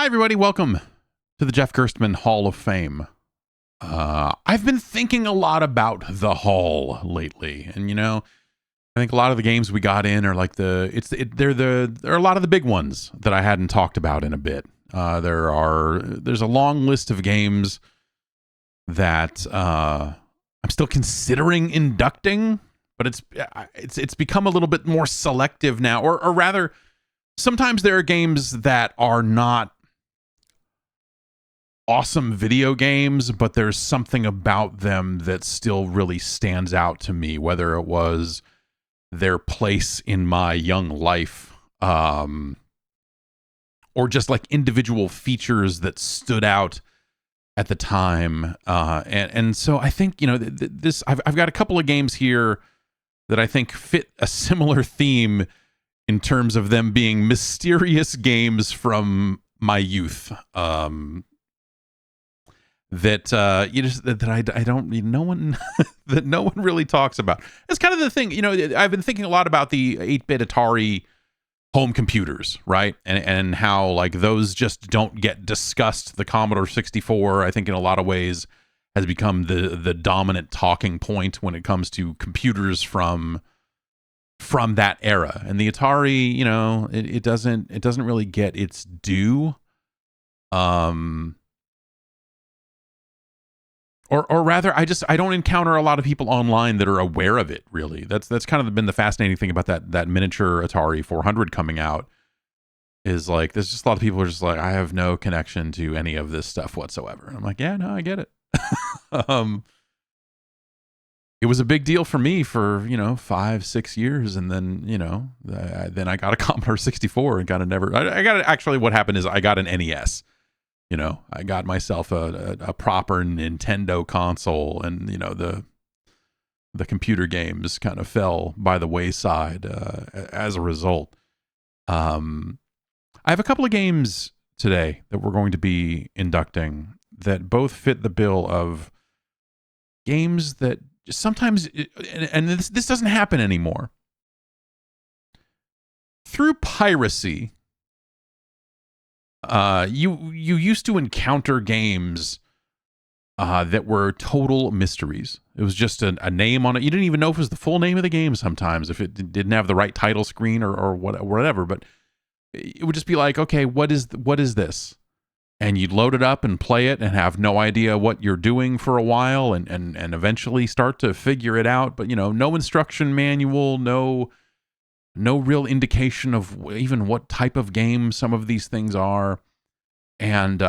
everybody. Welcome to the Jeff Gerstmann Hall of Fame. I've been thinking a lot about the Hall lately, and I think a lot of the games we got in are like they're a lot of the big ones that I hadn't talked about in a bit. There's a long list of games that I'm still considering inducting, but it's become a little bit more selective now, or rather, sometimes there are games that are not awesome video games, but there's something about them that still really stands out to me, whether it was their place in my young life, or just like individual features that stood out at the time. And so I think, I've got a couple of games here that I think fit a similar theme in terms of them being mysterious games from my youth. That no one really talks about. It's kind of the thing, I've been thinking a lot about the 8-bit Atari home computers, right? And how like those just don't get discussed. The Commodore 64, I think in a lot of ways has become the dominant talking point when it comes to computers from that era. And the Atari, it doesn't really get its due. Or rather, I don't encounter a lot of people online that are aware of it, really. That's kind of been the fascinating thing about that miniature Atari 400 coming out, is like there's just a lot of people who are just like, I have no connection to any of this stuff whatsoever. And I'm like, yeah, no, I get it. It was a big deal for me for 5-6 years, and then then I got a Commodore 64 and kind of never. I got actually what happened is I got an NES. I got myself a proper Nintendo console, and the computer games kind of fell by the wayside as a result. I have a couple of games today that we're going to be inducting that both fit the bill of games that sometimes, and this doesn't happen anymore, through piracy. You used to encounter games that were total mysteries. It was just a name on it. You didn't even know if it was the full name of the game sometimes, if it didn't have the right title screen or whatever. But it would just be like, okay, what is this? And you'd load it up and play it and have no idea what you're doing for a while, and eventually start to figure it out. But no instruction manual, no real indication of even what type of game some of these things are. And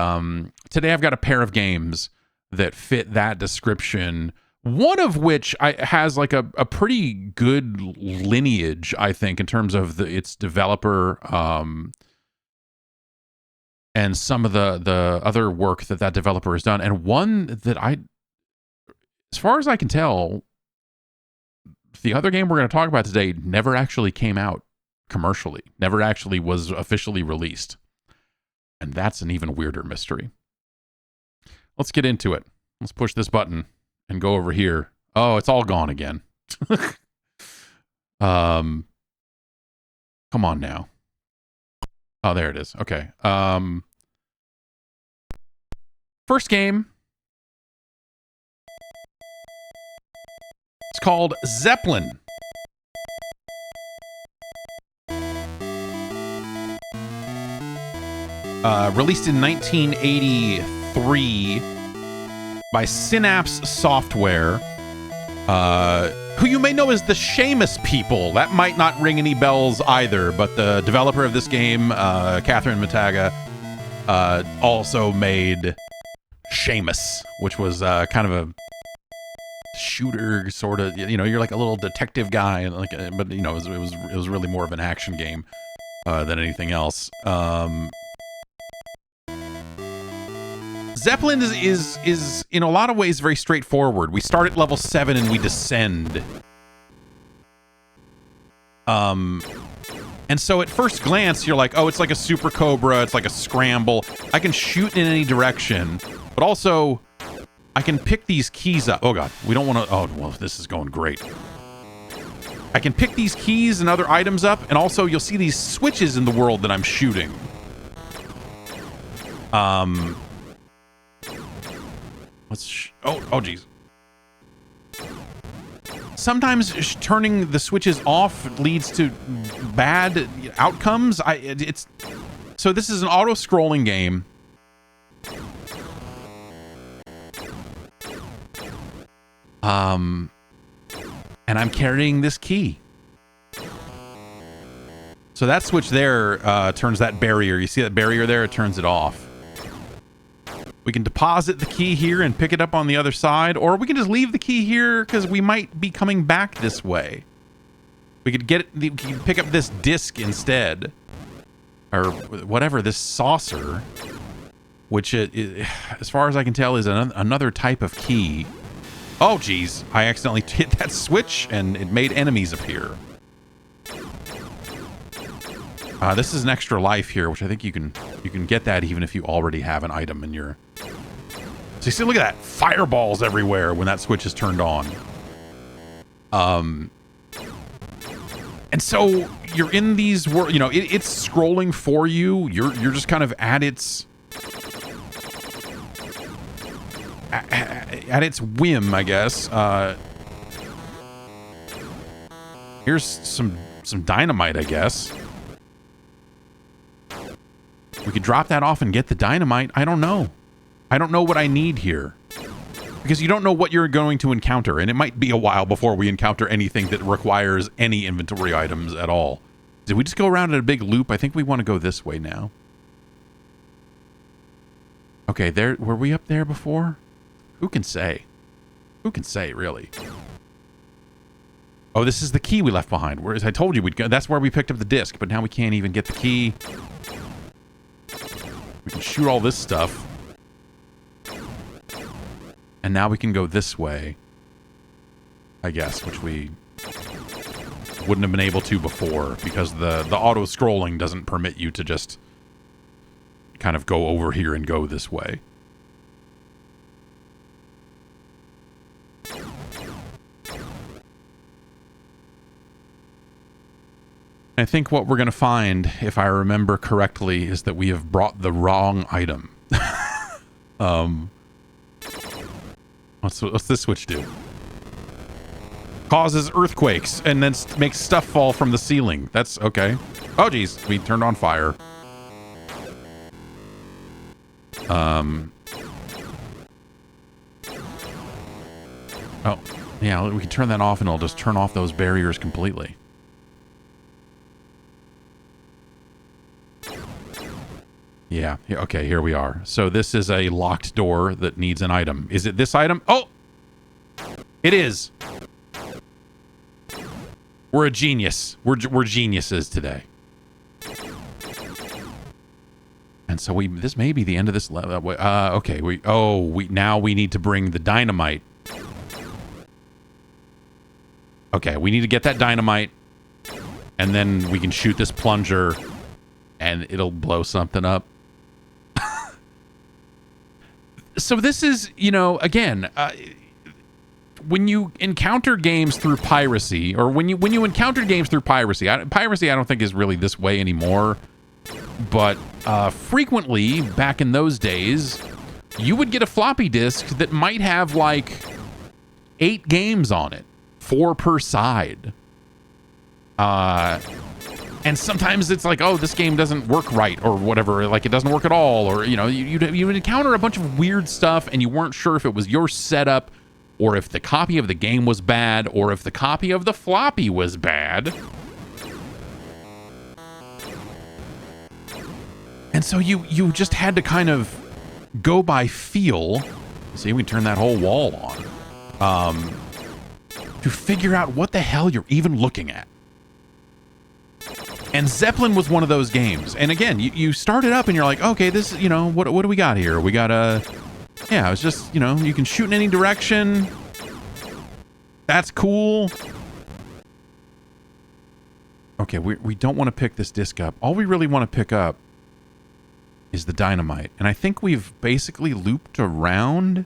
today I've got a pair of games that fit that description, one of which has like a pretty good lineage, I think, in terms of its developer and some of the other work that developer has done. And one that as far as I can tell, the other game we're going to talk about today never actually came out commercially, never actually was officially released. And that's an even weirder mystery. Let's get into it. Let's push this button and go over here. Oh, it's all gone again. Come on now. Oh, there it is. Okay. First game. It's called Zeppelin. Released in 1983 by Synapse Software, who you may know as the Seamus people. That might not ring any bells either, but the developer of this game, Catherine Mataga, also made Seamus, which was kind of a shooter sort of, you're like a little detective guy, and like, but it was really more of an action game than anything else. Zeppelin is in a lot of ways very straightforward. We start at level 7 and we descend. And so at first glance, you're like, oh, it's like a Super Cobra, it's like a scramble. I can shoot in any direction, but also I can pick these keys up. Oh god, we don't want to. Oh well, this is going great. I can pick these keys and other items up, and also you'll see these switches in the world that I'm shooting. Oh geez. Sometimes turning the switches off leads to bad outcomes. So this is an auto-scrolling game. And I'm carrying this key. So that switch there turns that barrier. You see that barrier there? It turns it off. We can deposit the key here and pick it up on the other side, or we can just leave the key here because we might be coming back this way. We could we could pick up this disc instead, or whatever, this saucer, which as far as I can tell is another type of key. Oh geez, I accidentally hit that switch and it made enemies appear. This is an extra life here, which I think you can get that even if you already have an item in your. So you see, look at that, fireballs everywhere when that switch is turned on. And so you're in these it's scrolling for you. You're just kind of at its whim, I guess. Here's some dynamite, I guess. We could drop that off and get the dynamite. I don't know. I don't know what I need here. Because you don't know what you're going to encounter, and it might be a while before we encounter anything that requires any inventory items at all. Did we just go around in a big loop? I think we want to go this way now. Okay, were we up there before? Who can say? Who can say, really? Oh, this is the key we left behind. Whereas I told you we'd go. That's where we picked up the disc, but now we can't even get the key. We can shoot all this stuff. And now we can go this way, I guess, which we wouldn't have been able to before because the auto-scrolling doesn't permit you to just kind of go over here and go this way. I think what we're going to find, if I remember correctly, is that we have brought the wrong item. What's this switch do? Causes earthquakes and then makes stuff fall from the ceiling. That's okay. Oh, geez. We turned on fire. Oh, yeah. We can turn that off and it'll just turn off those barriers completely. Yeah. Okay, here we are. So this is a locked door that needs an item. Is it this item? Oh! It is. We're a genius. We're geniuses today. And so this may be the end of this level. Okay. Now we need to bring the dynamite. Okay, we need to get that dynamite. And then we can shoot this plunger and it'll blow something up. So this is, again, when you encounter games through piracy, or when you encounter games through piracy, piracy I don't think is really this way anymore, but frequently, back in those days, you would get a floppy disk that might have like 8 games on it, 4 per side. And sometimes it's like, oh, this game doesn't work right or whatever. Like, it doesn't work at all. Or, you would encounter a bunch of weird stuff and you weren't sure if it was your setup or if the copy of the game was bad or if the copy of the floppy was bad. And so you just had to kind of go by feel. See, we turn that whole wall on. To figure out what the hell you're even looking at. And Zeppelin was one of those games. And again, you start it up and you're like, okay, this, what do we got here? We got it's just, you can shoot in any direction. That's cool. Okay, we don't want to pick this disc up. All we really want to pick up is the dynamite. And I think we've basically looped around.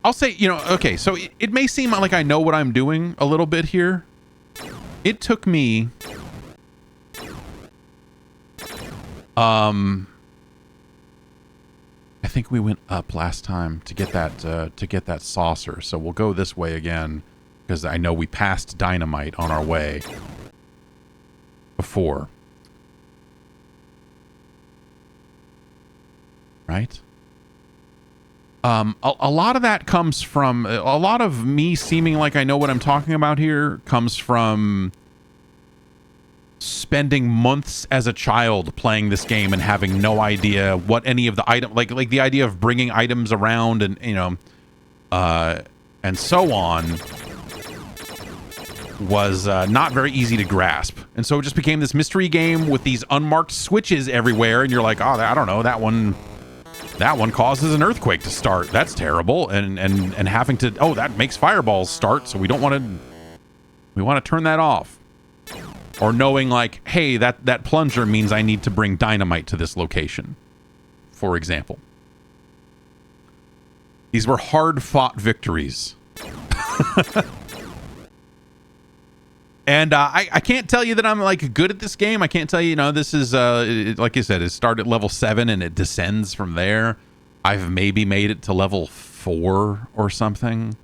I'll say, you know, okay, so it may seem like I know what I'm doing a little bit here. It took me I think we went up last time to get that saucer. So we'll go this way again because I know we passed dynamite on our way before. Right? A lot of that comes from a lot of me seeming like I know what I'm talking about here comes from spending months as a child playing this game and having no idea what any of the item, like the idea of bringing items around and, you know, and so on was not very easy to grasp. And so it just became this mystery game with these unmarked switches everywhere. And you're like, oh, I don't know, that one causes an earthquake to start. That's terrible. And having to, oh, that makes fireballs start. So we want to turn that off. Or knowing like, hey, that plunger means I need to bring dynamite to this location, for example. These were hard-fought victories. And I can't tell you that I'm like good at this game. I can't tell you, you know, this is, like you said, it started at level 7 and it descends from there. I've maybe made it to level 4 or something.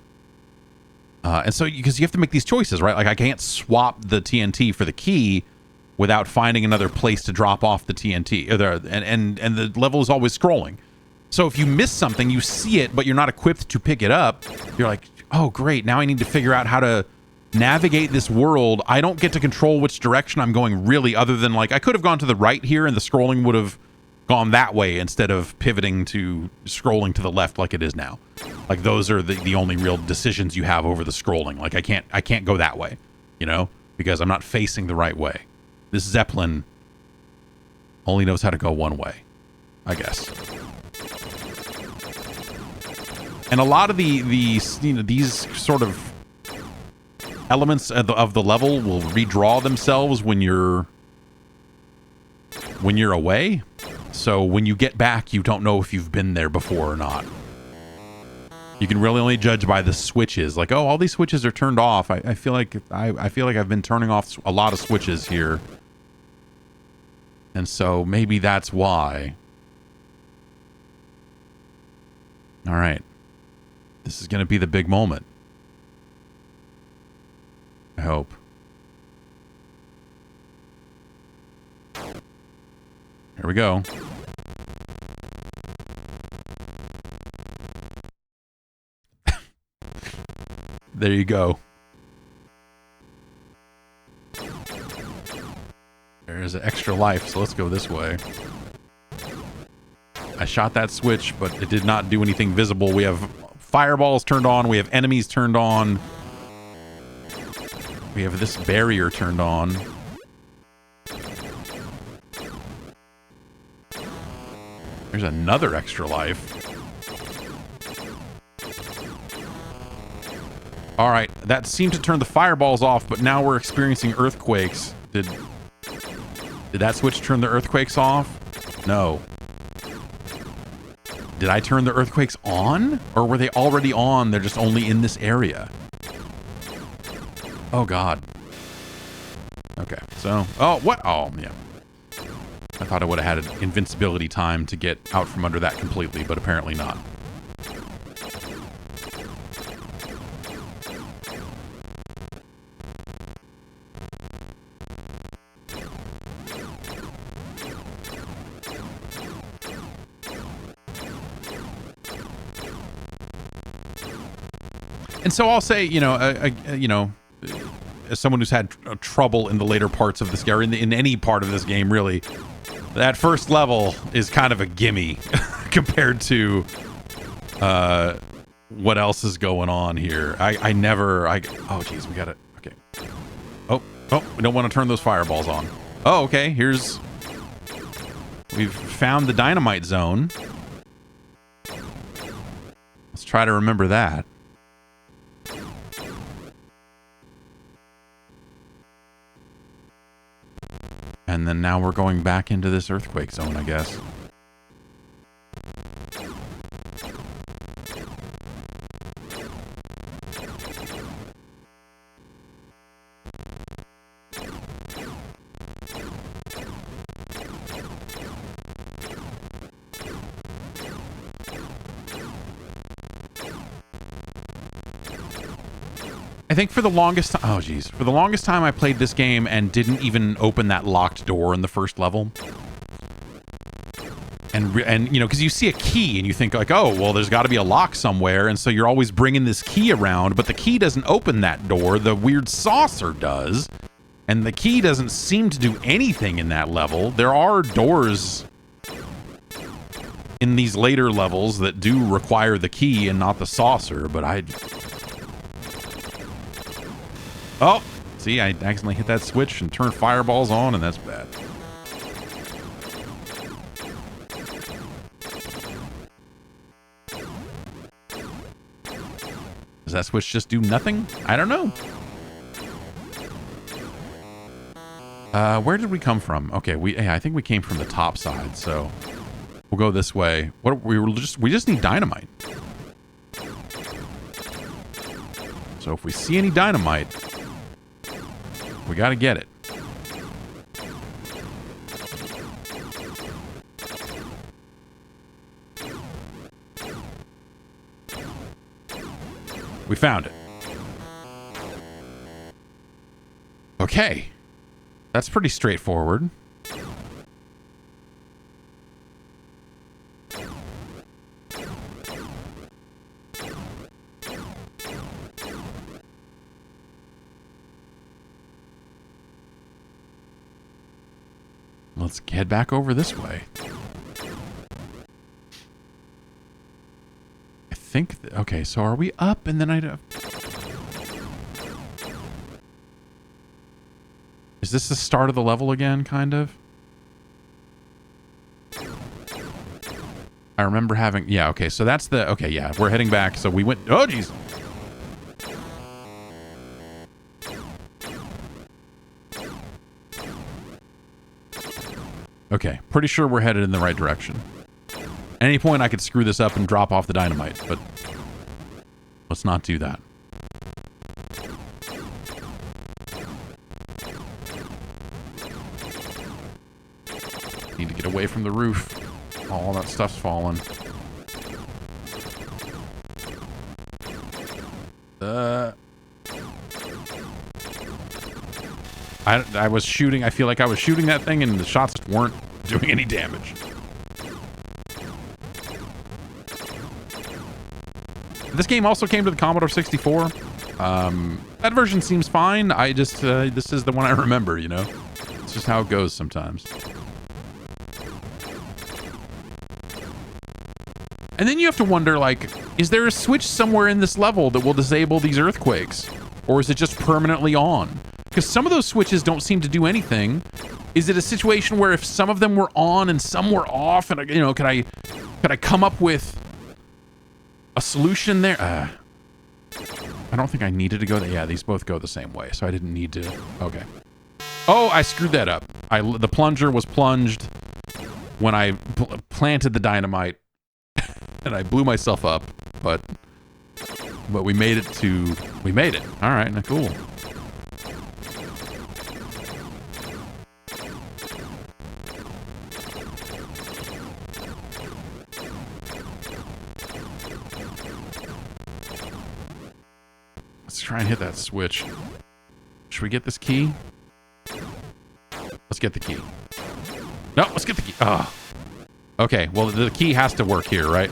And so, because you have to make these choices, right? Like, I can't swap the TNT for the key without finding another place to drop off the TNT. And the level is always scrolling. So if you miss something, you see it, but you're not equipped to pick it up. You're like, oh, great. Now I need to figure out how to navigate this world. I don't get to control which direction I'm going, really, other than, like, I could have gone to the right here, and the scrolling would have gone that way instead of pivoting to scrolling to the left like it is now. Like, those are the only real decisions you have over the scrolling. Like, I can't go that way, you know, because I'm not facing the right way. This Zeppelin only knows how to go one way, I guess. And a lot of these sort of elements of the level will redraw themselves when you're away. So when you get back, you don't know if you've been there before or not. You can really only judge by the switches. Like, oh, all these switches are turned off. I feel like I've been turning off a lot of switches here. And so maybe that's why. All right. This is going to be the big moment. I hope. Here we go. There you go. There's an extra life, so let's go this way. I shot that switch, but it did not do anything visible. We have fireballs turned on. We have enemies turned on. We have this barrier turned on. There's another extra life. All right, that seemed to turn the fireballs off, but now we're experiencing earthquakes. Did that switch turn the earthquakes off? No. Did I turn the earthquakes on? Or were they already on? They're just only in this area. Oh, God. Okay, so... Oh, what? Oh, yeah. I thought I would have had an invincibility time to get out from under that completely, but apparently not. And so I'll say, you know, as someone who's had trouble in the later parts of this game, or in any part of this game, really, that first level is kind of a gimme compared to what else is going on here. Oh, geez, we got it. Okay. Oh, we don't want to turn those fireballs on. Oh, okay, we've found the dynamite zone. Let's try to remember that. And then now we're going back into this earthquake zone, I guess. I think for the longest time, oh geez, for the longest time I played this game and didn't even open that locked door in the first level. And you know, because you see a key and you think like, oh, well, there's got to be a lock somewhere, and so you're always bringing this key around, but the key doesn't open that door. The weird saucer does, and the key doesn't seem to do anything in that level. There are doors in these later levels that do require the key and not the saucer, but oh, see, I accidentally hit that switch and turned fireballs on, and that's bad. Does that switch just do nothing? I don't know. Where did we come from? Okay, I think we came from the top side, so we'll go this way. We just need dynamite. So if we see any dynamite, we got to get it. We found it. Okay. That's pretty straightforward. Let's head back over this way. Okay, so are we up and then is this the start of the level again, kind of? I remember having, yeah, okay, so that's the, okay, yeah, we're heading back, so we went, oh, geez. Okay, pretty sure we're headed in the right direction. At any point I could screw this up and drop off the dynamite, but let's not do that. Need to get away from the roof. All that stuff's falling. I was shooting, I feel like I was shooting that thing and the shots weren't doing any damage. This game also came to the Commodore 64. That version seems fine. I just, this is the one I remember, you know? It's just how it goes sometimes. And then you have to wonder, like, is there a switch somewhere in this level that will disable these earthquakes? Or is it just permanently on? Because some of those switches don't seem to do anything. Is it a situation where if some of them were on and some were off, and, you know, could I come up with a solution there? I don't think I needed to go there. Yeah, these both go the same way, so I didn't need to. Okay. Oh, I screwed that up. The plunger was plunged when I planted the dynamite, and I blew myself up. But we made it to. We made it. All right, now cool. Let's try and hit that switch. Should we get this key? Let's get the key. No, let's get the key. Oh. Okay, well, the key has to work here, right?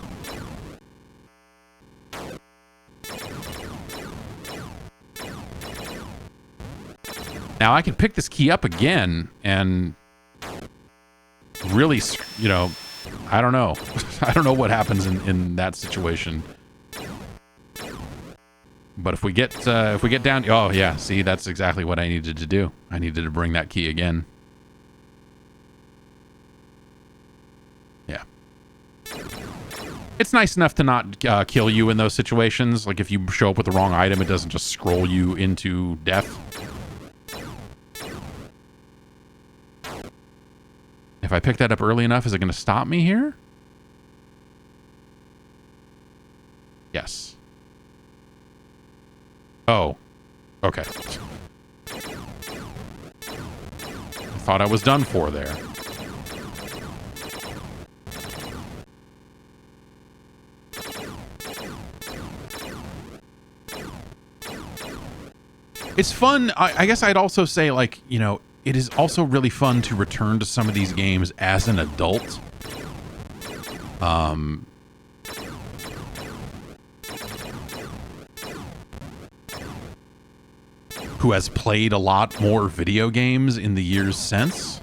Now, I can pick this key up again and really, you know, I don't know. I don't know what happens in that situation. But if we get down, oh yeah, see, that's exactly what I needed to do. I needed to bring that key again. Yeah. It's nice enough to not kill you in those situations. Like if you show up with the wrong item, it doesn't just scroll you into death. If I pick that up early enough, is it going to stop me here? Yes. Oh, okay. I thought I was done for there. It's fun. I guess I'd also say, like, you know, it is also really fun to return to some of these games as an adult. Who has played a lot more video games in the years since.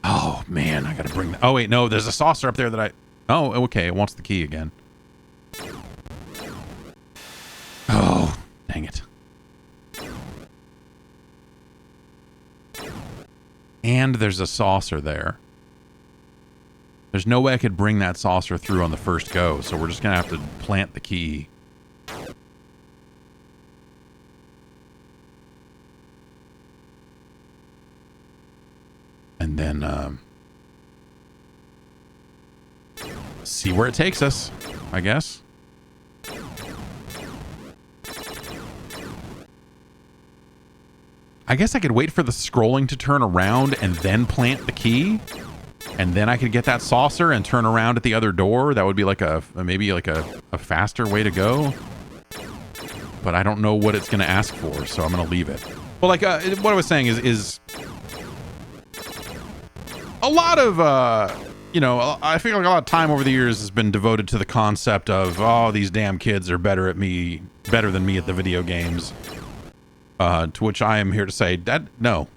Oh, man, I gotta bring... Oh, wait, no, there's a saucer up there that I... Oh, okay, it wants the key again. Oh, dang it. And there's a saucer there. There's no way I could bring that saucer through on the first go, so we're just gonna have to plant the key. And then, see where it takes us, I guess. I guess I could wait for the scrolling to turn around and then plant the key. And then I could get that saucer and turn around at the other door. That would be like maybe like a faster way to go. But I don't know what it's going to ask for, so I'm going to leave it. Well, like, what I was saying is a lot of, you know, I feel like a lot of time over the years has been devoted to the concept of, oh, these damn kids are better than me at the video games. To which I am here to say that no.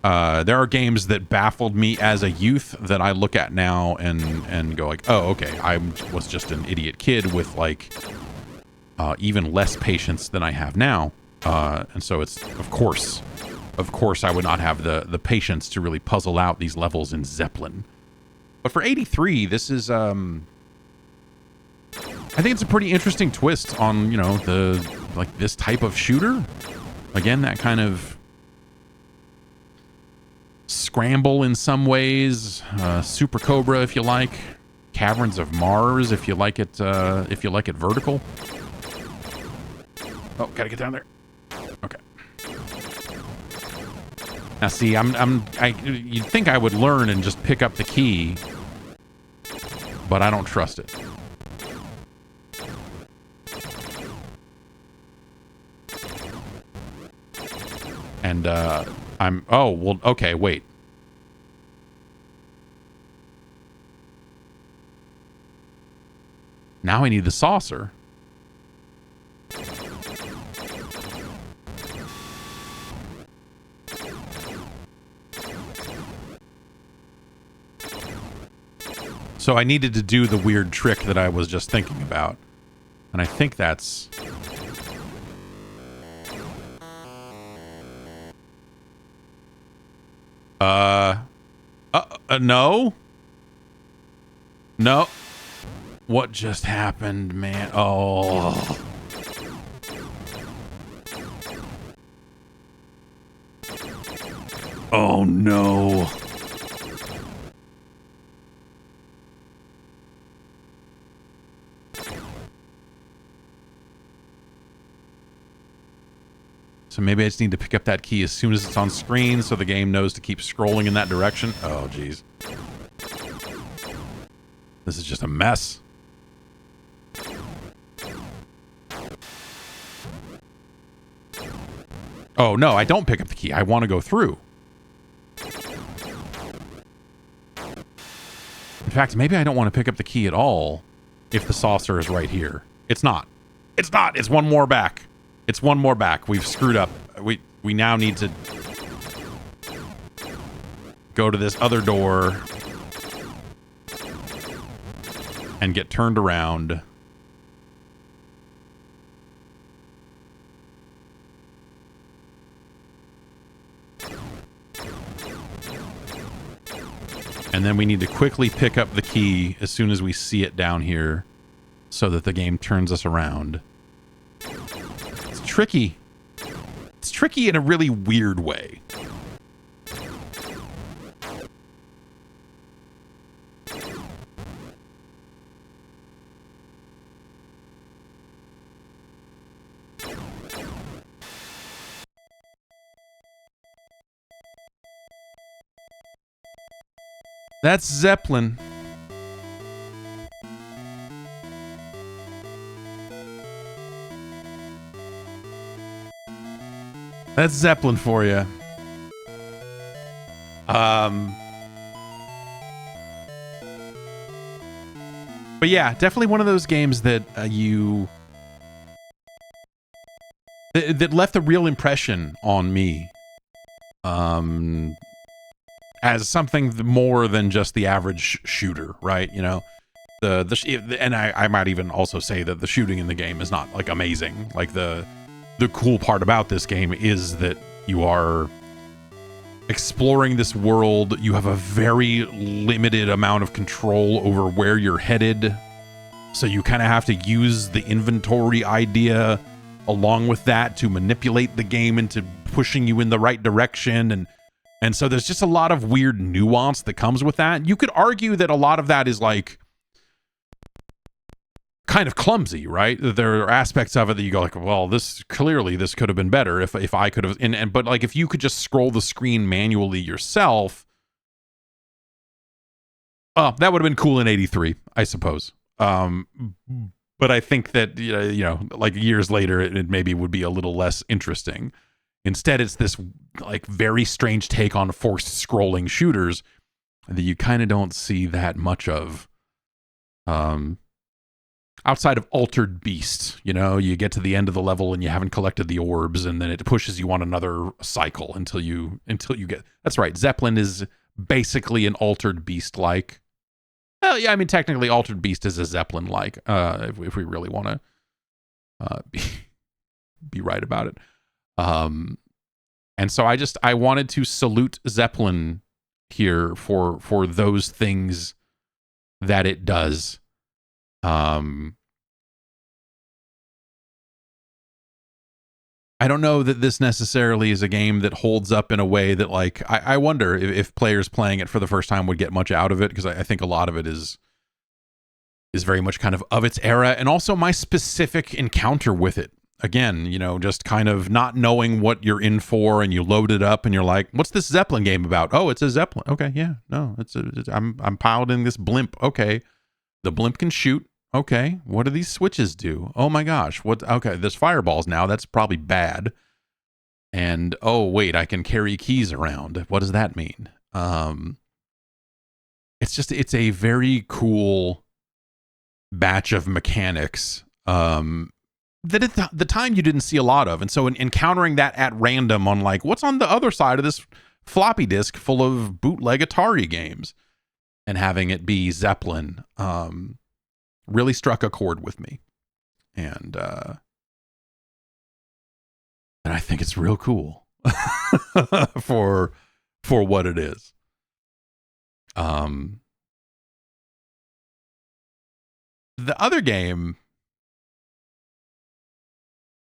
There are games that baffled me as a youth that I look at now and go like, oh, okay, I was just an idiot kid with like even less patience than I have now. And so it's, of course I would not have the patience to really puzzle out these levels in Zeppelin. But for 83, this is, I think it's a pretty interesting twist on, you know, this type of shooter. Again, that kind of scramble in some ways, Super Cobra if you like, Caverns of Mars if you like it vertical. Oh, gotta get down there. Okay. Now see, you'd think I would learn and just pick up the key, but I don't trust it. And, oh, well, okay, wait. Now I need the saucer. So I needed to do the weird trick that I was just thinking about. And I think that's... No. No. What just happened, man? Oh. Oh, no. So maybe I just need to pick up that key as soon as it's on screen so the game knows to keep scrolling in that direction. Oh, geez. This is just a mess. Oh, no, I don't pick up the key. I want to go through. In fact, maybe I don't want to pick up the key at all if the saucer is right here. It's not. It's not. It's one more back. It's one more back. We've screwed up. We now need to go to this other door and get turned around. And then we need to quickly pick up the key as soon as we see it down here so that the game turns us around. It's tricky. It's tricky in a really weird way. That's Zeppelin. That's Zeppelin for you. But yeah, definitely one of those games that that left a real impression on me. As something more than just the average shooter, right? You know, and I might even also say that the shooting in the game is not like amazing. Like the cool part about this game is that you are exploring this world. You have a very limited amount of control over where you're headed. So you kind of have to use the inventory idea along with that to manipulate the game into pushing you in the right direction. And so there's just a lot of weird nuance that comes with that. You could argue that a lot of that is like kind of clumsy, right? There are aspects of it that you go like, well, this could have been better if I could have, but like if you could just scroll the screen manually yourself, that would have been cool in 83, I suppose. But I think that, you know, like years later, it maybe would be a little less interesting. Instead, it's this like very strange take on forced scrolling shooters that you kind of don't see that much of. Outside of Altered Beast, you know, you get to the end of the level and you haven't collected the orbs, and then it pushes you on another cycle until you get. That's right. Zeppelin is basically an Altered Beast like. Well, yeah, I mean, technically, Altered Beast is a Zeppelin like. If we really want to be right about it. And so I wanted to salute Zeppelin here for those things that it does. I don't know that this necessarily is a game that holds up in a way that, like, I wonder if players playing it for the first time would get much out of it, because I think a lot of it is very much kind of its era, and also my specific encounter with it. Again, you know, just kind of not knowing what you're in for, and you load it up and you're like, what's this Zeppelin game about? Oh, it's a Zeppelin. Okay, yeah, no, I'm piloting this blimp. Okay, the blimp can shoot. Okay, what do these switches do? Oh my gosh, okay, there's fireballs now. That's probably bad. And oh wait, I can carry keys around. What does that mean? It's a very cool batch of mechanics that at the time you didn't see a lot of. And so encountering that at random on like, what's on the other side of this floppy disk full of bootleg Atari games, and having it be Zeppelin, really struck a chord with me. And I think it's real cool for what it is. The other game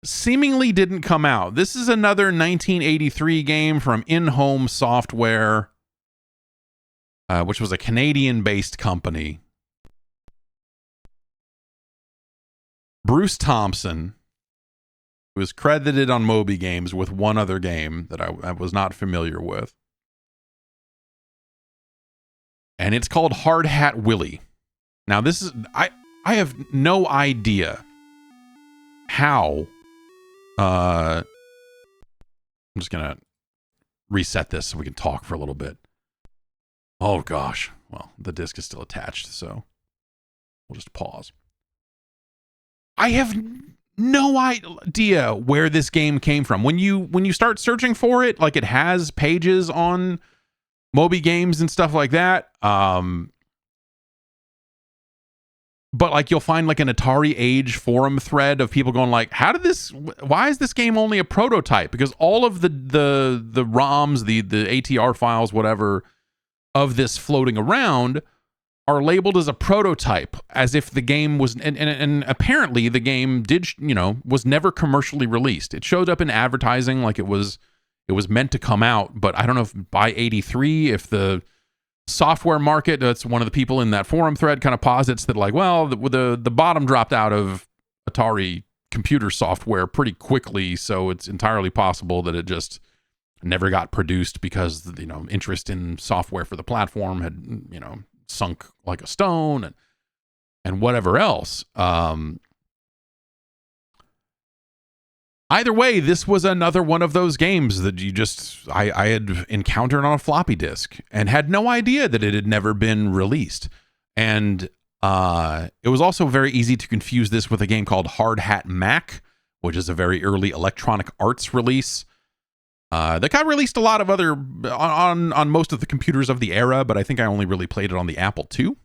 seemingly didn't come out. This is another 1983 game from In-Home Software, which was a Canadian-based company. Bruce Thompson, who is credited on Moby Games with one other game that I was not familiar with. And it's called Hard Hat Willy. Now, this is... I have no idea how... I'm just going to reset this so we can talk for a little bit. Oh, gosh. Well, the disc is still attached, so we'll just pause. I have no idea where this game came from. When you start searching for it, like, it has pages on Moby Games and stuff like that. But like, you'll find like an Atari Age forum thread of people going like, why is this game only a prototype? Because all of the ROMs, the ATR files, whatever, of this floating around are labeled as a prototype, as if the game was, and apparently the game was never commercially released. It showed up in advertising like it was meant to come out, but I don't know if by 83, if the software market, that's one of the people in that forum thread kind of posits that like, well, the bottom dropped out of Atari computer software pretty quickly, so it's entirely possible that it just never got produced because, interest in software for the platform had, sunk like a stone and whatever else. Either way, this was another one of those games that I had encountered on a floppy disk and had no idea that it had never been released. And it was also very easy to confuse this with a game called Hard Hat Mac, which is a very early Electronic Arts release. That got released a lot of other on most of the computers of the era, but I think I only really played it on the Apple II.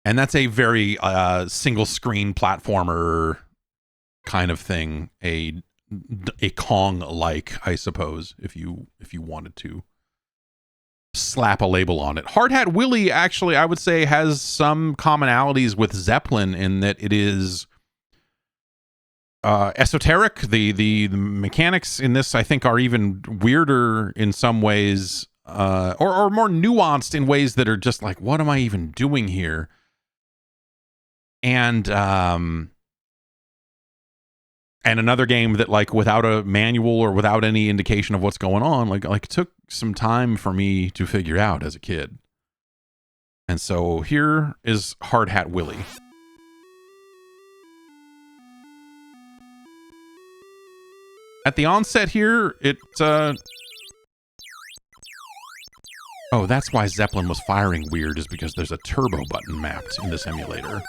And that's a very single screen platformer kind of thing, a Kong like, I suppose, if you wanted to slap a label on it. Hard Hat Willy actually, I would say, has some commonalities with Zeppelin in that it is esoteric. The mechanics in this, I think, are even weirder in some ways, or more nuanced in ways that are just like, what am I even doing here? And another game that, like, without a manual or without any indication of what's going on, like it took some time for me to figure out as a kid. And so here is Hard Hat Willy. At the onset here, oh, that's why Zeppelin was firing weird, is because there's a turbo button mapped in this emulator.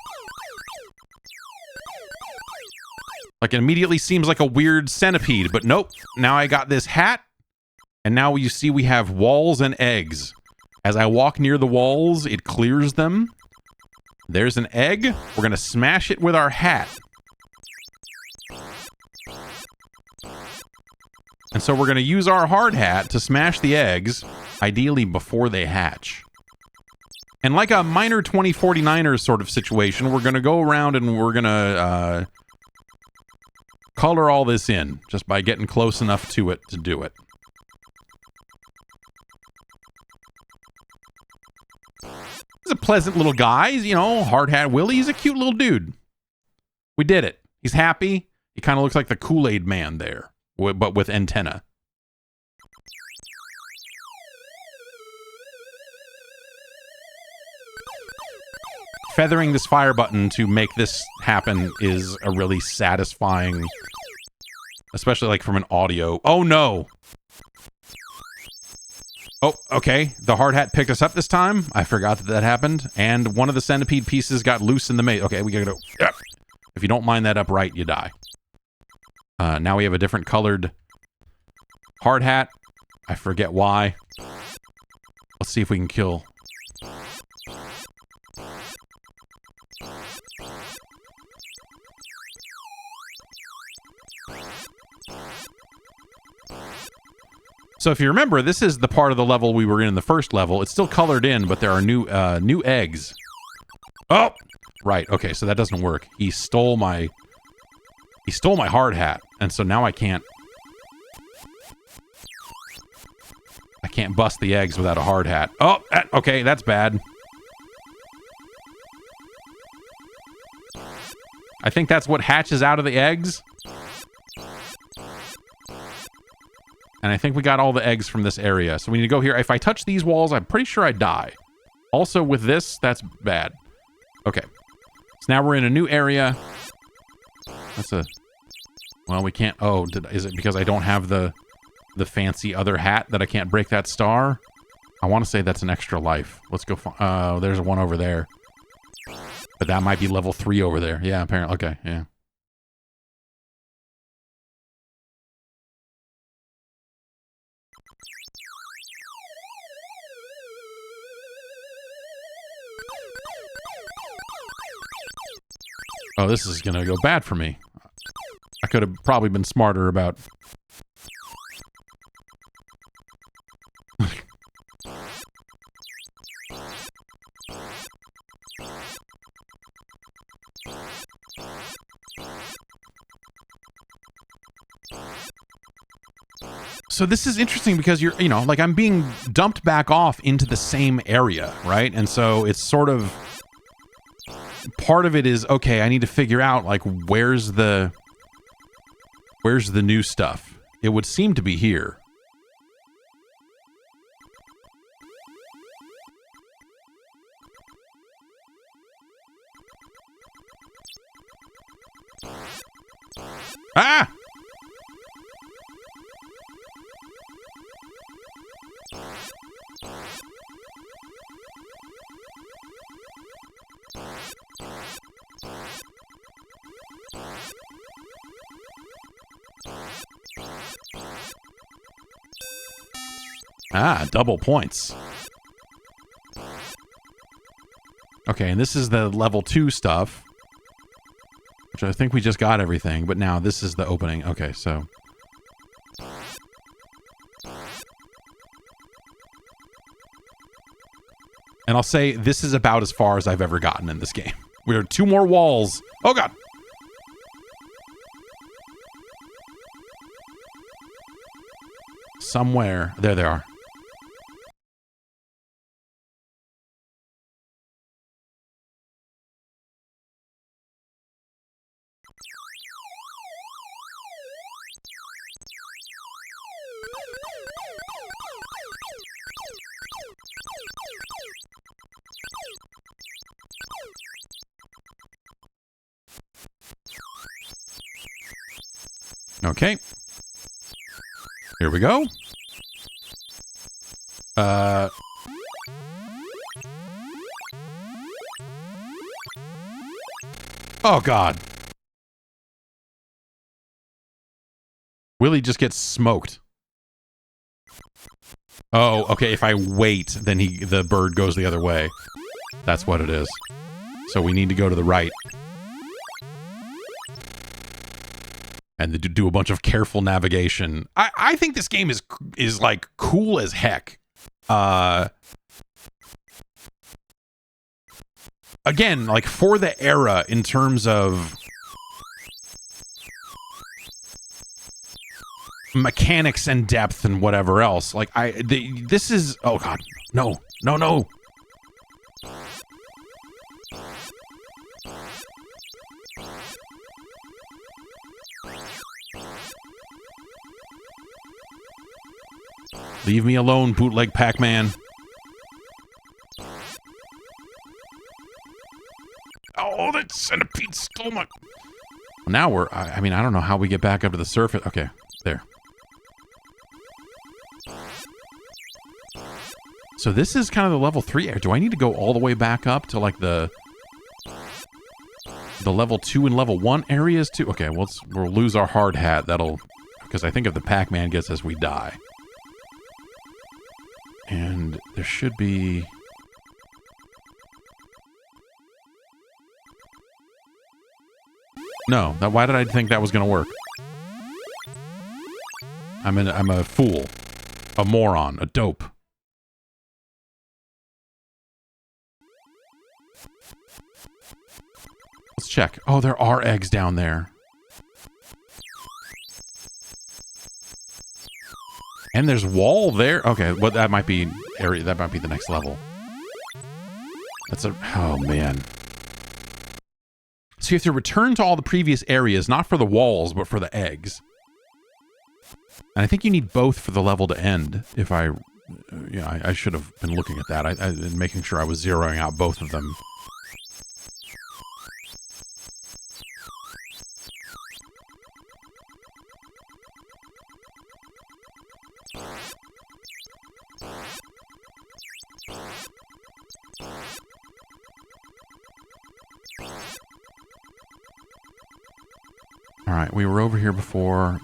Like, it immediately seems like a weird centipede, but nope. Now I got this hat, and now you see we have walls and eggs. As I walk near the walls, it clears them. There's an egg. We're going to smash it with our hat. And so we're going to use our hard hat to smash the eggs, ideally before they hatch. And like a minor 2049ers sort of situation, we're going to go around and we're going to color all this in just by getting close enough to it to do it. He's a pleasant little guy. He's, you know, Hard Hat Willy. He's a cute little dude. We did it. He's happy. He kind of looks like the Kool-Aid Man there, but with antenna. Feathering this fire button to make this happen is a really satisfying, especially like from an audio. Oh no! Oh, okay. The hard hat picked us up this time. I forgot that happened. And one of the centipede pieces got loose in the maze. Okay, we gotta go. Yep. If you don't line that up right, you die. Now we have a different colored hard hat. I forget why. Let's see if we can kill. So if you remember, this is the part of the level we were in the first level. It's still colored in, but there are new eggs. Oh! Right, okay, so that doesn't work. He stole my hard hat, and so now I can't bust the eggs without a hard hat. Oh, okay, that's bad. I think that's what hatches out of the eggs. And I think we got all the eggs from this area. So we need to go here. If I touch these walls, I'm pretty sure I die. Also with this, that's bad. Okay. So now we're in a new area. That's a... Well, we can't... Oh, is it because I don't have the fancy other hat that I can't break that star? I want to say that's an extra life. Let's go... there's one over there. But that might be level 3 over there. Yeah, apparently. Okay, yeah. Oh, this is gonna go bad for me. I could have probably been smarter about... So this is interesting because you're, you know, like I'm being dumped back off into the same area, right? And so it's sort of... Part of it is, okay, I need to figure out, like, where's the new stuff? It would seem to be here. Ah! Ah, double points. Okay, and this is the level 2 stuff, which I think we just got everything, but now this is the opening. Okay, so... And I'll say this is about as far as I've ever gotten in this game. We are 2 more walls. Oh, God. Somewhere. There they are. Okay. Here we go. Oh, God. Willy just gets smoked. Oh, okay. If I wait, then the bird goes the other way. That's what it is. So we need to go to the right. And do a bunch of careful navigation. I think this game is like cool as heck. Again, like for the era in terms of mechanics and depth and whatever else. Like this is, oh God, no. Leave me alone, bootleg Pac-Man. Oh, that centipede stole my... Now we're... I mean, I don't know how we get back up to the surface. Okay, there. So this is kind of the level 3 area. Do I need to go all the way back up to, like, the level 2 and level 1 areas, too? Okay, we'll lose our hard hat. That'll... Because I think if the Pac-Man gets us, we die. And there should be... No, why did I think that was going to work? I'm a fool. A moron. A dope. Let's check. Oh, there are eggs down there. And there's wall there. Okay, well, that might be area. That might be the next level. That's a... Oh, man. So you have to return to all the previous areas, not for the walls, but for the eggs. And I think you need both for the level to end. If I... Yeah, I should have been looking at that. And making sure I was zeroing out both of them. Alright, we were over here before.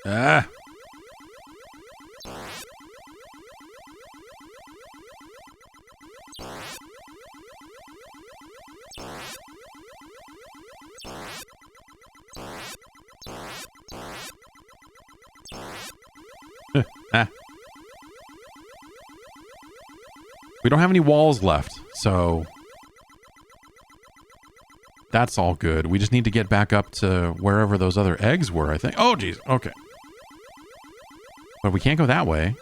Ah! Ah. We don't have any walls left, so that's all good. We just need to get back up to wherever those other eggs were, I think. Oh, geez. Okay. But we can't go that way.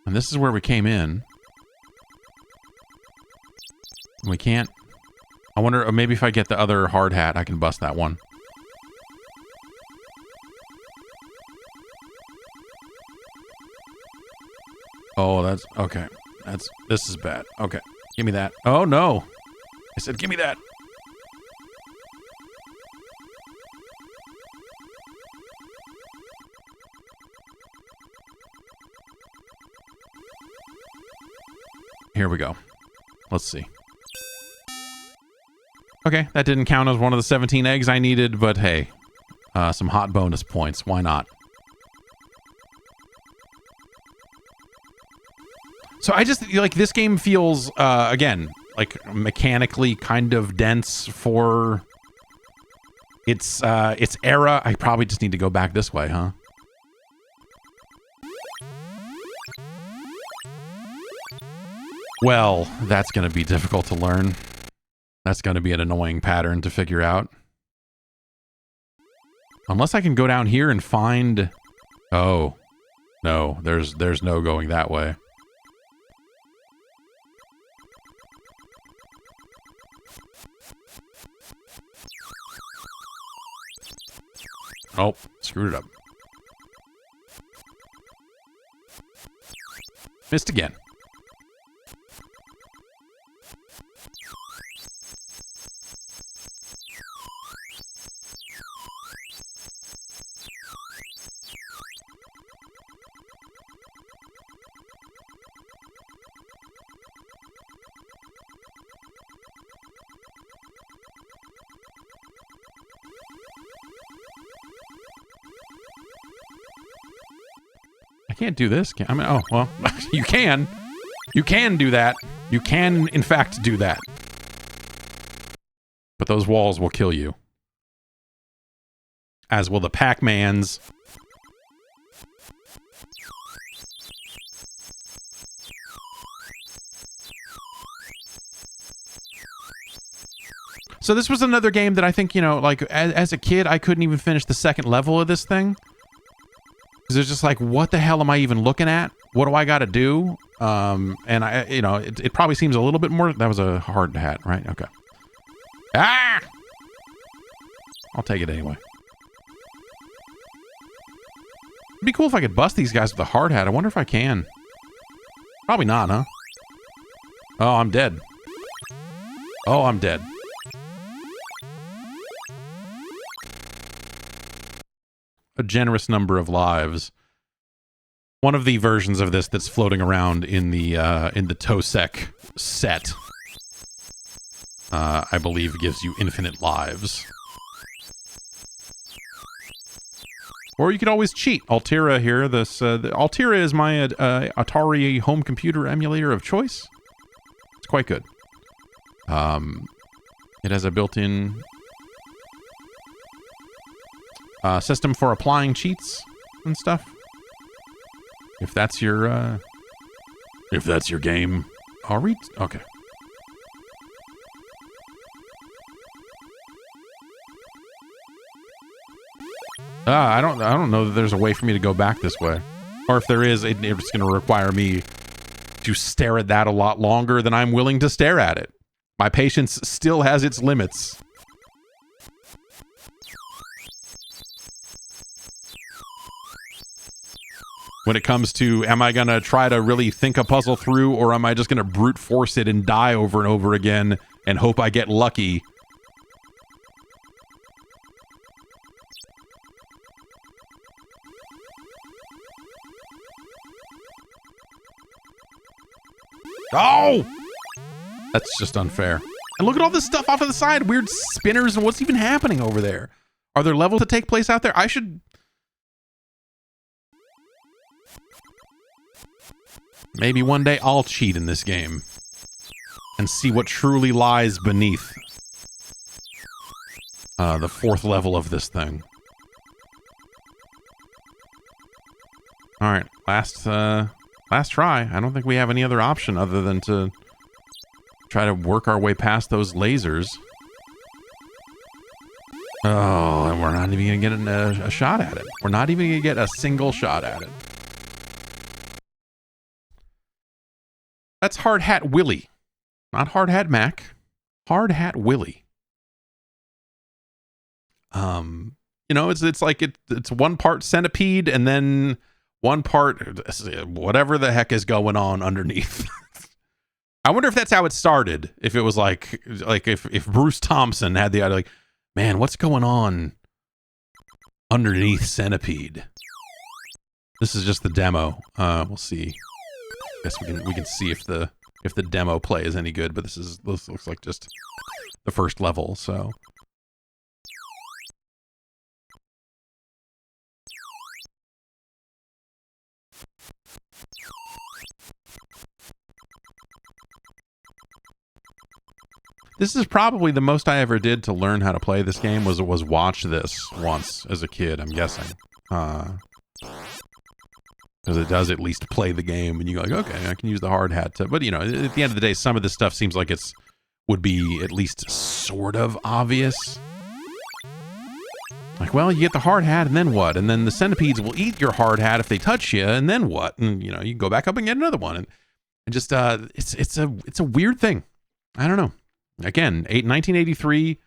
And this is where we came in. We can't... I wonder, maybe if I get the other hard hat, I can bust that one. Oh, that's okay. This is bad. Okay. Give me that. Oh no. I said give me that. Here we go. Let's see. Okay, that didn't count as one of the 17 eggs I needed, but hey, some hot bonus points. Why not? So I just, like, this game feels, again, like, mechanically kind of dense for its era. I probably just need to go back this way, huh? Well, that's going to be difficult to learn. That's going to be an annoying pattern to figure out. Unless I can go down here and find... Oh. No, there's no going that way. Oh, screwed it up. Missed again. I can't do this. I mean, oh, well, you can. You can do that. You can, in fact, do that. But those walls will kill you. As will the Pac-Mans. So this was another game that I think, you know, like, as a kid, I couldn't even finish the second level of this thing. Because it's just like, what the hell am I even looking at? What do I got to do? And I, you know, it probably seems a little bit more... That was a hard hat, right? Okay. Ah! I'll take it anyway. It'd be cool if I could bust these guys with a hard hat. I wonder if I can. Probably not, huh? Oh, I'm dead. Oh, I'm dead. A generous number of lives. One of the versions of this that's floating around in the Tosec set, I believe, gives you infinite lives. Or you could always cheat. Altera here. This Altera is my Atari home computer emulator of choice. It's quite good. It has a built-in system for applying cheats and stuff. If that's your game, I'll read. Okay. I don't know that there's a way for me to go back this way, or if there is, it's going to require me to stare at that a lot longer than I'm willing to stare at it. My patience still has its limits. When it comes to, am I going to try to really think a puzzle through, or am I just going to brute force it and die over and over again and hope I get lucky? Oh! That's just unfair. And look at all this stuff off to the side. Weird spinners, and what's even happening over there? Are there levels to take place out there? I should... Maybe one day I'll cheat in this game and see what truly lies beneath the fourth level of this thing. All right, last try. I don't think we have any other option other than to try to work our way past those lasers. Oh, and we're not even gonna get a shot at it. We're not even gonna get a single shot at it. That's Hard Hat Willy. Not Hard Hat Mac. Hard Hat Willy. You know, it's like it's one part centipede and then one part, whatever the heck is going on underneath. I wonder if that's how it started. If it was like if Bruce Thompson had the idea, like, man, what's going on underneath Centipede? This is just the demo. We'll see. I guess we can see if the demo play is any good, but this looks like just the first level, so. This is probably the most I ever did to learn how to play this game was watch this once as a kid, I'm guessing. Because it does at least play the game, and you go like, okay, I can use the hard hat to... But, you know, at the end of the day, some of this stuff seems like would be at least sort of obvious. Like, well, you get the hard hat, and then what? And then the centipedes will eat your hard hat if they touch you, and then what? And, you know, you can go back up and get another one. And just, it's a weird thing. I don't know. Again, 1983,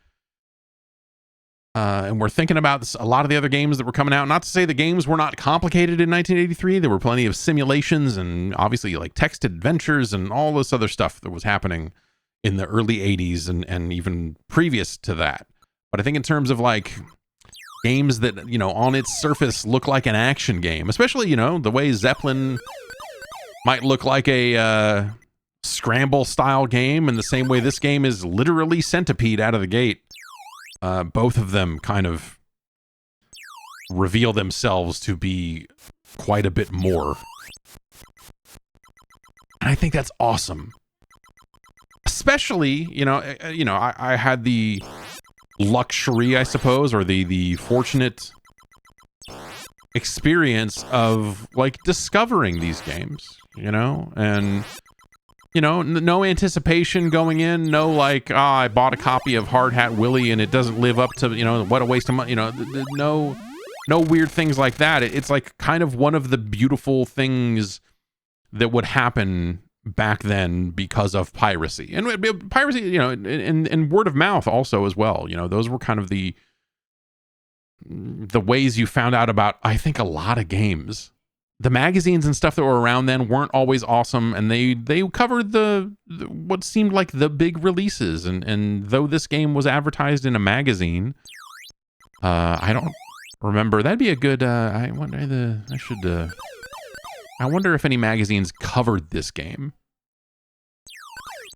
and we're thinking about this, a lot of the other games that were coming out. Not to say the games were not complicated in 1983. There were plenty of simulations and obviously like text adventures and all this other stuff that was happening in the early 80s and even previous to that. But I think in terms of like games that, you know, on its surface look like an action game, especially, you know, the way Zeppelin might look like a... Scramble style game, in the same way this game is literally Centipede out of the gate. Both of them kind of reveal themselves to be quite a bit more. And I think that's awesome. Especially, you know, I had the luxury, I suppose, or the fortunate experience of like discovering these games, you know, and you know, no anticipation going in, no like, I bought a copy of Hard Hat Willy and it doesn't live up to, you know, what a waste of money, you know, no weird things like that. It's like kind of one of the beautiful things that would happen back then because of piracy. And piracy, you know, and word of mouth also as well, you know, those were kind of the ways you found out about, I think, a lot of games. The magazines and stuff that were around then weren't always awesome, and they covered the what seemed like the big releases. And though this game was advertised in a magazine, I don't remember. That'd be a good. I wonder if any magazines covered this game,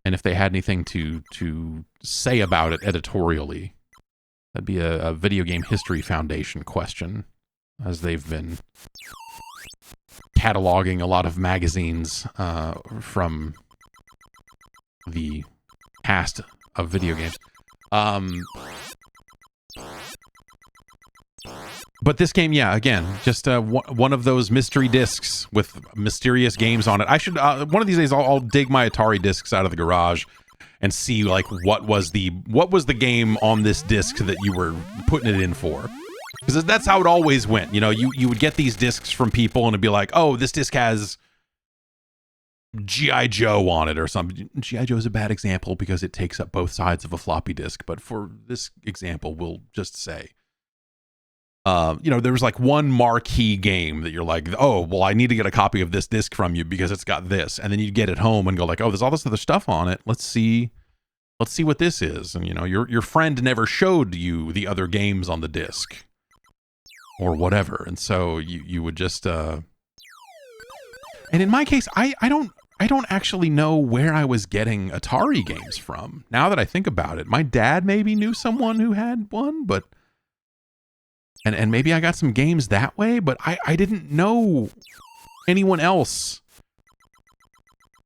and if they had anything to say about it editorially. That'd be a Video Game History Foundation question, as they've been cataloging a lot of magazines from the past of video games. But this game, yeah, again, just one of those mystery discs with mysterious games on it. I should one of these days I'll dig my Atari discs out of the garage and see like what was the game on this disc that you were putting it in for. Because that's how it always went. You know, you would get these discs from people and it'd be like, oh, this disc has G.I. Joe on it or something. G.I. Joe is a bad example because it takes up both sides of a floppy disk. But for this example, we'll just say, you know, there was like one marquee game that you're like, oh, well, I need to get a copy of this disc from you because it's got this. And then you get it home and go like, oh, there's all this other stuff on it. Let's see what this is. And, you know, your friend never showed you the other games on the disc or whatever. And so you would just, and in my case, I don't actually know where I was getting Atari games from. Now that I think about it, my dad maybe knew someone who had one, but, and maybe I got some games that way, but I didn't know anyone else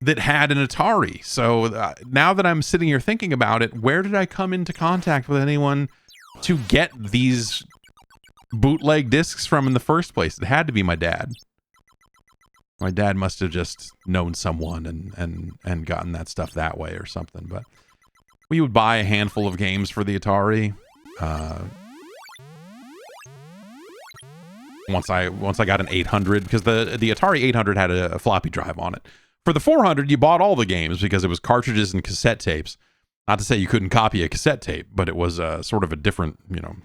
that had an Atari. So now that I'm sitting here thinking about it, where did I come into contact with anyone to get these bootleg discs from in the first place? It had to be my dad. My dad must have just known someone and gotten that stuff that way or something. But we would buy a handful of games for the Atari. Once I got an 800, because the Atari 800 had a floppy drive on it. For the 400, you bought all the games because it was cartridges and cassette tapes. Not to say you couldn't copy a cassette tape, but it was sort of a different, you know,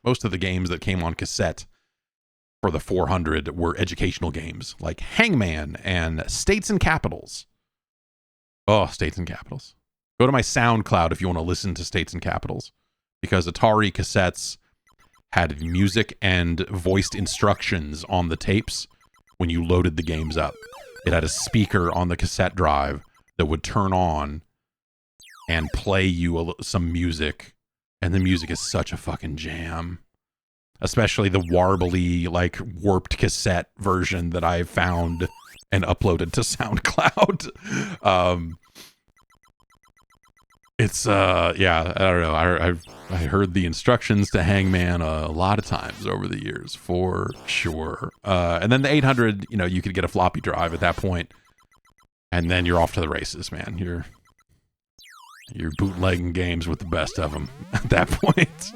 most of the games that came on cassette for the 400 were educational games like Hangman and States and Capitals. Oh, States and Capitals. Go to my SoundCloud if you want to listen to States and Capitals, because Atari cassettes had music and voiced instructions on the tapes when you loaded the games up. It had a speaker on the cassette drive that would turn on and play you some music, and the music is such a fucking jam. Especially the warbly, like, warped cassette version that I found and uploaded to SoundCloud. It's yeah, I don't know. I heard the instructions to Hangman a lot of times over the years, for sure. And then the 800, you know, you could get a floppy drive at that point, and then you're off to the races, man. You're bootlegging games with the best of them at that point.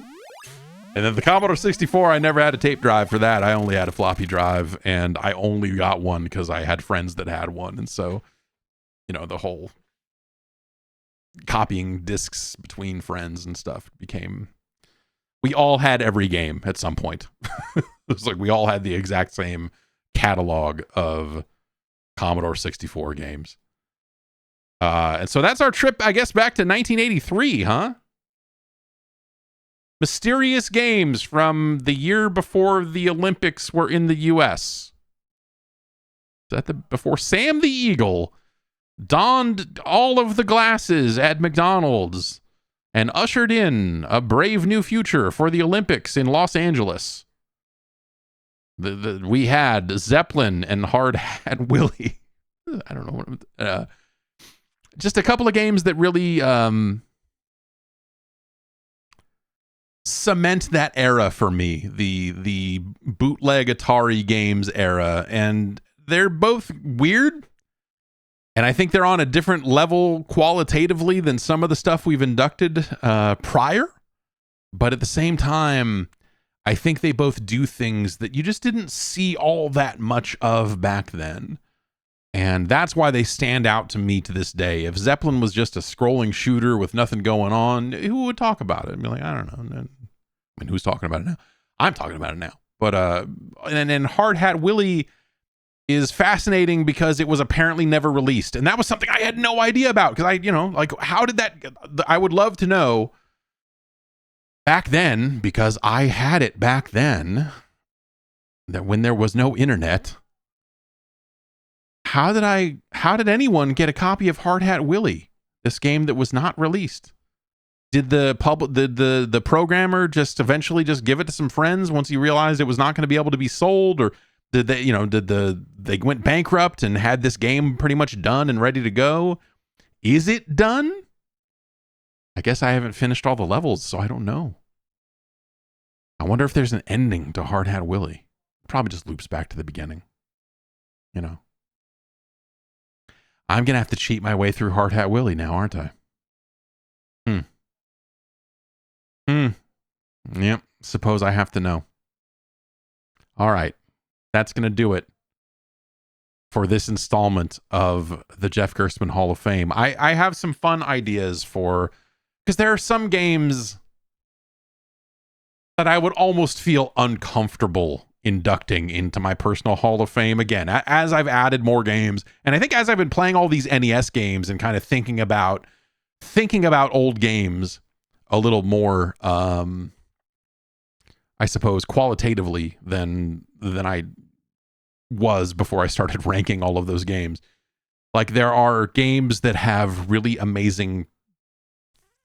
And then the Commodore 64, I never had a tape drive for that. I only had a floppy drive, and I only got one because I had friends that had one, and so, you know, the whole copying discs between friends and stuff became, we all had every game at some point. It was like we all had the exact same catalog of Commodore 64 games. And so that's our trip, I guess, back to 1983, huh? Mysterious games from the year before the Olympics were in the U.S. Is that before Sam the Eagle donned all of the glasses at McDonald's and ushered in a brave new future for the Olympics in Los Angeles? We had Zeppelin and Hard Hat Willy. I don't know. Just a couple of games that really cement that era for me, the bootleg Atari games era, and they're both weird. And I think they're on a different level qualitatively than some of the stuff we've inducted prior. But at the same time, I think they both do things that you just didn't see all that much of back then. And that's why they stand out to me to this day. If Zeppelin was just a scrolling shooter with nothing going on, who would talk about it? I'd be like, I don't know. I mean, who's talking about it now? I'm talking about it now. But and Hard Hat Willy is fascinating because it was apparently never released, and that was something I had no idea about. Because how did that? I would love to know back then, because I had it back then, that when there was no internet. How did anyone get a copy of Hard Hat Willy, this game that was not released? Did the programmer just eventually just give it to some friends once he realized it was not going to be able to be sold, or did they went bankrupt and had this game pretty much done and ready to go? Is it done? I guess I haven't finished all the levels, so I don't know. I wonder if there's an ending to Hard Hat Willy. Probably just loops back to the beginning. You know. I'm going to have to cheat my way through Hard Hat Willy now, aren't I? Yep. Suppose I have to know. All right. That's going to do it for this installment of the Jeff Gerstmann Hall of Fame. I have some fun ideas because there are some games that I would almost feel uncomfortable inducting into my personal Hall of Fame again, as I've added more games. And I think as I've been playing all these NES games and kind of thinking about old games a little more, I suppose, qualitatively than I was before I started ranking all of those games. Like, there are games that have really amazing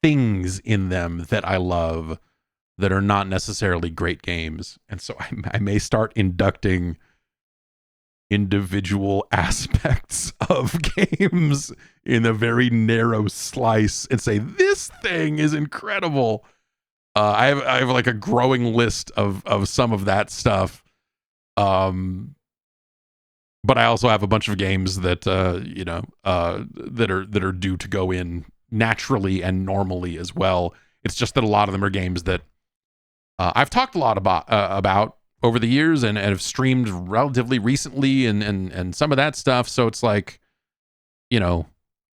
things in them that I love that are not necessarily great games. And so I may start inducting individual aspects of games in a very narrow slice and say, this thing is incredible. I have like a growing list of some of that stuff. But I also have a bunch of games that, that are due to go in naturally and normally as well. It's just that a lot of them are games that I've talked a lot about over the years and have streamed relatively recently and some of that stuff. So it's like,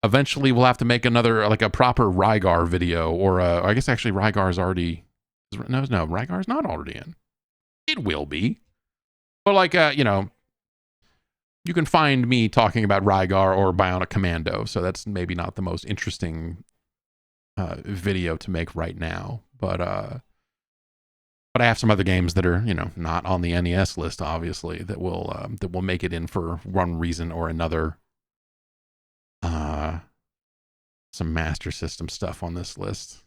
eventually we'll have to make another, like a proper Rygar video, or I guess actually Rygar's already, no, Rygar's not already in. It will be. But like, you can find me talking about Rygar or Bionic Commando, so that's maybe not the most interesting video to make right now. But I have some other games that are, not on the NES list, obviously, that will make it in for one reason or another. Some Master System stuff on this list.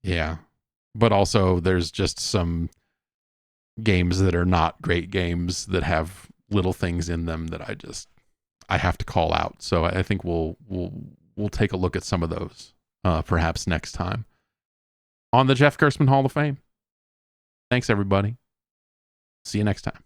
Yeah. But also, there's just some games that are not great games that have little things in them that I have to call out. So I think we'll take a look at some of those perhaps next time on the Jeff Gerstmann Hall of Fame. Thanks, everybody. See you next time.